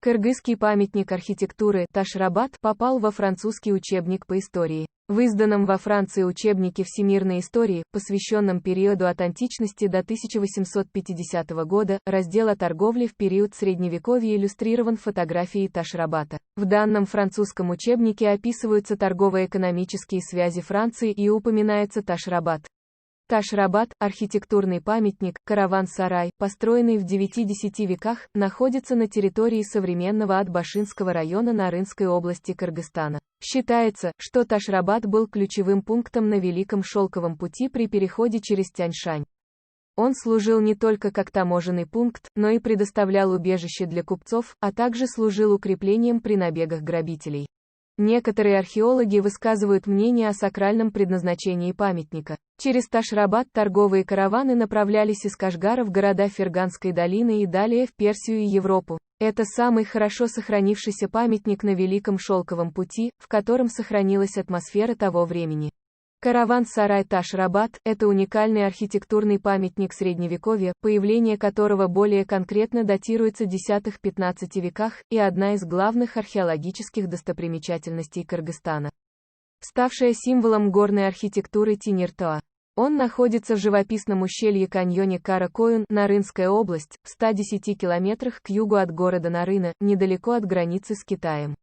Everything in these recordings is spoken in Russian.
Кыргызский памятник архитектуры Таш-Рабат попал во французский учебник по истории. В изданном во Франции учебнике всемирной истории, посвященном периоду от античности до 1850 года, раздел о торговле в период Средневековья иллюстрирован фотографией Таш-Рабата. В данном французском учебнике описываются торгово-экономические связи Франции и упоминается Таш-Рабат. Таш-Рабат, архитектурный памятник, караван-сарай, построенный в 9-10 веках, находится на территории современного Атбашинского района Нарынской области Кыргызстана. Считается, что Таш-Рабат был ключевым пунктом на Великом Шелковом пути при переходе через Тянь-Шань. Он служил не только как таможенный пункт, но и предоставлял убежище для купцов, а также служил укреплением при набегах грабителей. Некоторые археологи высказывают мнение о сакральном предназначении памятника. Через Таш-Рабат торговые караваны направлялись из Кашгара в города Ферганской долины и далее в Персию и Европу. Это самый хорошо сохранившийся памятник на Великом Шелковом пути, в котором сохранилась атмосфера того времени. Караван-сарай Таш-Рабат – это уникальный архитектурный памятник Средневековья, появление которого более конкретно датируется X-XV веках, и одна из главных археологических достопримечательностей Кыргызстана. Ставшая символом горной архитектуры Тиниртоа. Он находится в живописном ущелье каньоне Кара-Коюн, Нарынская область, в 110 километрах к югу от города Нарына, недалеко от границы с Китаем.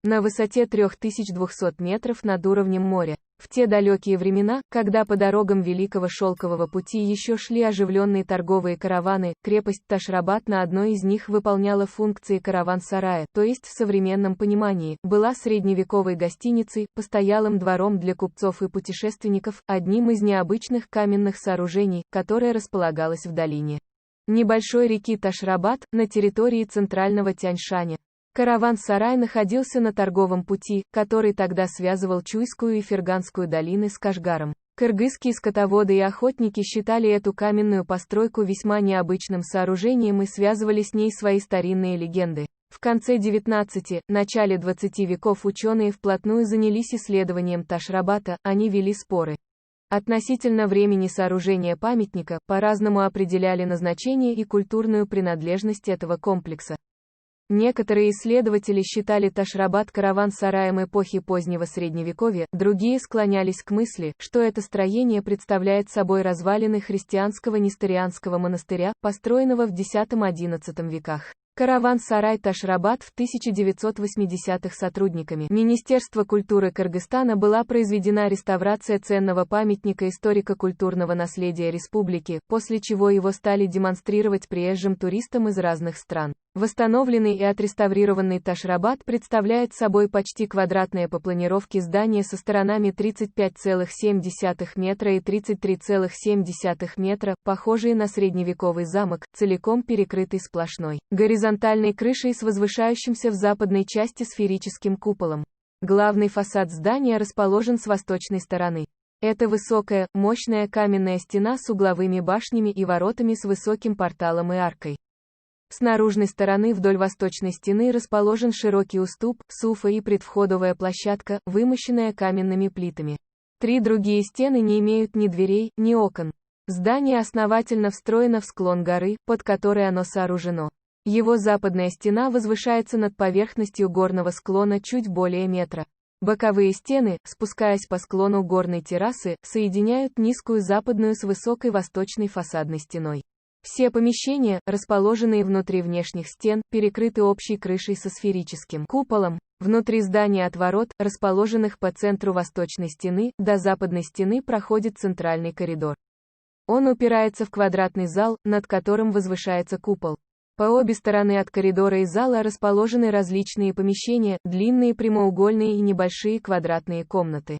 На высоте 3200 метров над уровнем моря. В те далекие времена, когда по дорогам Великого Шелкового пути еще шли оживленные торговые караваны, крепость Таш-Рабат на одной из них выполняла функции караван-сарая, то есть в современном понимании, была средневековой гостиницей, постоялым двором для купцов и путешественников, одним из необычных каменных сооружений, которое располагалось в долине небольшой реки Таш-Рабат, на территории центрального Тянь-Шаня. Караван-сарай находился на торговом пути, который тогда связывал Чуйскую и Ферганскую долины с Кашгаром. Кыргызские скотоводы и охотники считали эту каменную постройку весьма необычным сооружением и связывали с ней свои старинные легенды. В конце XIX – начале XX веков ученые вплотную занялись исследованием Таш-Рабата, они вели споры относительно времени сооружения памятника, по-разному определяли назначение и культурную принадлежность этого комплекса. Некоторые исследователи считали Таш-Рабат караван-сараем эпохи позднего Средневековья, другие склонялись к мысли, что это строение представляет собой развалины христианского несторианского монастыря, построенного в X-XI веках. Караван-сарай Таш-Рабат в 1980-х сотрудниками Министерства культуры Кыргызстана была произведена реставрация ценного памятника историко-культурного наследия республики, после чего его стали демонстрировать приезжим туристам из разных стран. Восстановленный и отреставрированный Таш-Рабат представляет собой почти квадратное по планировке здание со сторонами 35,7 метра и 33,7 метра, похожие на средневековый замок, целиком перекрытый сплошной горизонтальной крышей с возвышающимся в западной части сферическим куполом. Главный фасад здания расположен с восточной стороны. Это высокая, мощная каменная стена с угловыми башнями и воротами с высоким порталом и аркой. С наружной стороны вдоль восточной стены расположен широкий уступ, суфа и предвходовая площадка, вымощенная каменными плитами. Три другие стены не имеют ни дверей, ни окон. Здание основательно встроено в склон горы, под которой оно сооружено. Его западная стена возвышается над поверхностью горного склона чуть более метра. Боковые стены, спускаясь по склону горной террасы, соединяют низкую западную с высокой восточной фасадной стеной. Все помещения, расположенные внутри внешних стен, перекрыты общей крышей со сферическим куполом. Внутри здания от ворот, расположенных по центру восточной стены, до западной стены проходит центральный коридор. Он упирается в квадратный зал, над которым возвышается купол. По обе стороны от коридора и зала расположены различные помещения, длинные прямоугольные и небольшие квадратные комнаты.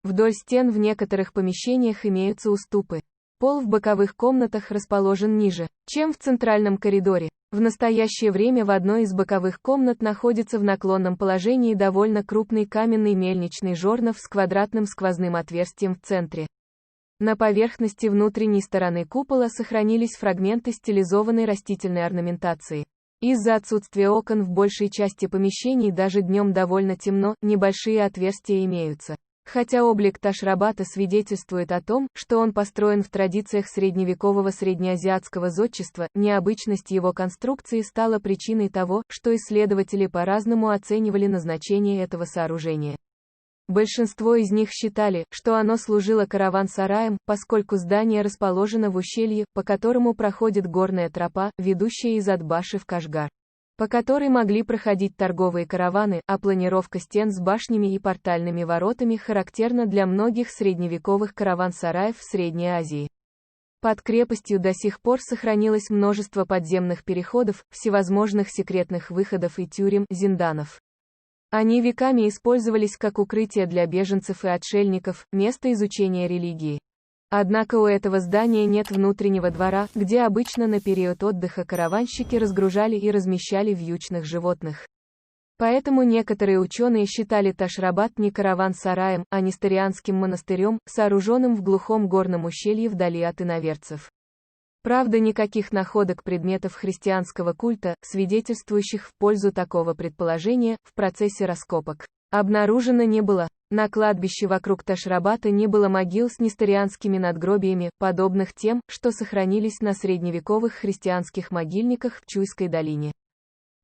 Вдоль стен в некоторых помещениях имеются уступы. Пол в боковых комнатах расположен ниже, чем в центральном коридоре. В настоящее время в одной из боковых комнат находится в наклонном положении довольно крупный каменный мельничный жорнов с квадратным сквозным отверстием в центре. На поверхности внутренней стороны купола сохранились фрагменты стилизованной растительной орнаментации. Из-за отсутствия окон в большей части помещений даже днем довольно темно, небольшие отверстия имеются. Хотя облик Ташрабата свидетельствует о том, что он построен в традициях средневекового среднеазиатского зодчества, необычность его конструкции стала причиной того, что исследователи по-разному оценивали назначение этого сооружения. Большинство из них считали, что оно служило караван-сараем, поскольку здание расположено в ущелье, по которому проходит горная тропа, ведущая из Атбаши в Кашгар, по которой могли проходить торговые караваны, а планировка стен с башнями и портальными воротами характерна для многих средневековых караван-сараев в Средней Азии. Под крепостью до сих пор сохранилось множество подземных переходов, всевозможных секретных выходов и тюрем, зинданов. Они веками использовались как укрытие для беженцев и отшельников, место изучения религии. Однако у этого здания нет внутреннего двора, где обычно на период отдыха караванщики разгружали и размещали вьючных животных. Поэтому некоторые ученые считали Ташрабат не караван-сараем, а несторианским монастырем, сооруженным в глухом горном ущелье вдали от иноверцев. Правда, никаких находок предметов христианского культа, свидетельствующих в пользу такого предположения, в процессе раскопок обнаружено не было. На кладбище вокруг Ташрабата не было могил с несторианскими надгробиями, подобных тем, что сохранились на средневековых христианских могильниках в Чуйской долине.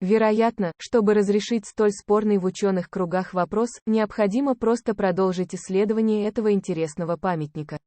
Вероятно, чтобы разрешить столь спорный в ученых кругах вопрос, необходимо просто продолжить исследование этого интересного памятника.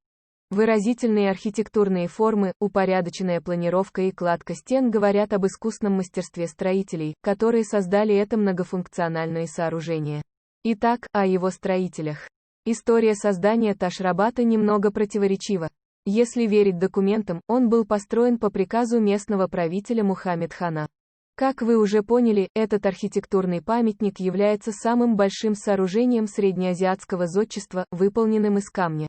Выразительные архитектурные формы, упорядоченная планировка и кладка стен говорят об искусном мастерстве строителей, которые создали это многофункциональное сооружение. Итак, о его строителях. История создания Ташрабата немного противоречива. Если верить документам, он был построен по приказу местного правителя Мухаммед-хана. Как вы уже поняли, этот архитектурный памятник является самым большим сооружением среднеазиатского зодчества, выполненным из камня.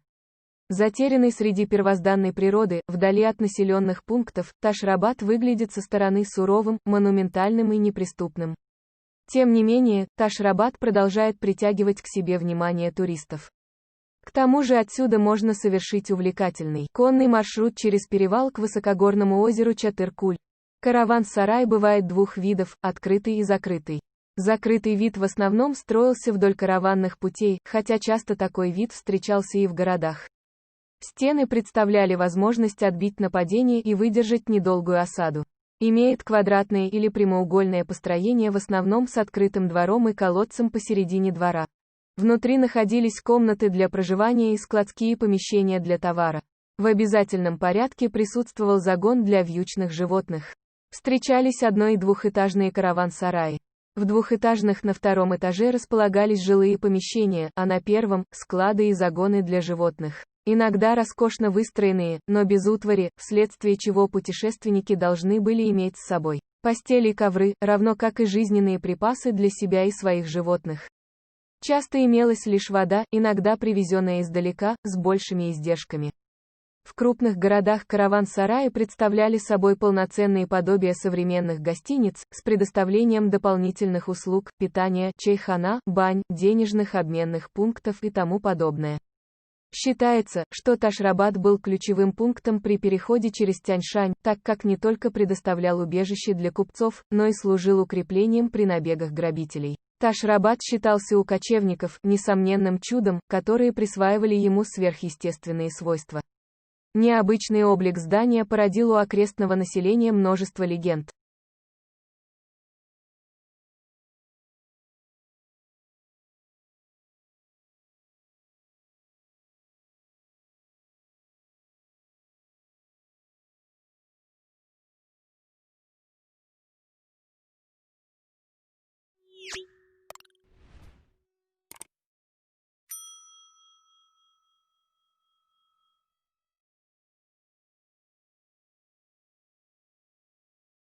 Затерянный среди первозданной природы, вдали от населенных пунктов, Ташрабат выглядит со стороны суровым, монументальным и неприступным. Тем не менее, Ташрабат продолжает притягивать к себе внимание туристов. К тому же отсюда можно совершить увлекательный конный маршрут через перевал к высокогорному озеру Чатыр-Куль. Караван-сарай бывает двух видов, открытый и закрытый. Закрытый вид в основном строился вдоль караванных путей, хотя часто такой вид встречался и в городах. Стены представляли возможность отбить нападение и выдержать недолгую осаду. Имеет квадратное или прямоугольное построение в основном с открытым двором и колодцем посередине двора. Внутри находились комнаты для проживания и складские помещения для товара. В обязательном порядке присутствовал загон для вьючных животных. Встречались одно- и двухэтажные караван-сараи. В двухэтажных на втором этаже располагались жилые помещения, а на первом – склады и загоны для животных. Иногда роскошно выстроенные, но без утвари, вследствие чего путешественники должны были иметь с собой постели и ковры, равно как и жизненные припасы для себя и своих животных. Часто имелась лишь вода, иногда привезенная издалека, с большими издержками. В крупных городах караван-сараи представляли собой полноценные подобия современных гостиниц, с предоставлением дополнительных услуг, питания, чайхана, бань, денежных обменных пунктов и тому подобное. Считается, что Ташрабат был ключевым пунктом при переходе через Тяньшань, так как не только предоставлял убежище для купцов, но и служил укреплением при набегах грабителей. Ташрабат считался у кочевников несомненным чудом, которые присваивали ему сверхъестественные свойства. Необычный облик здания породил у окрестного населения множество легенд.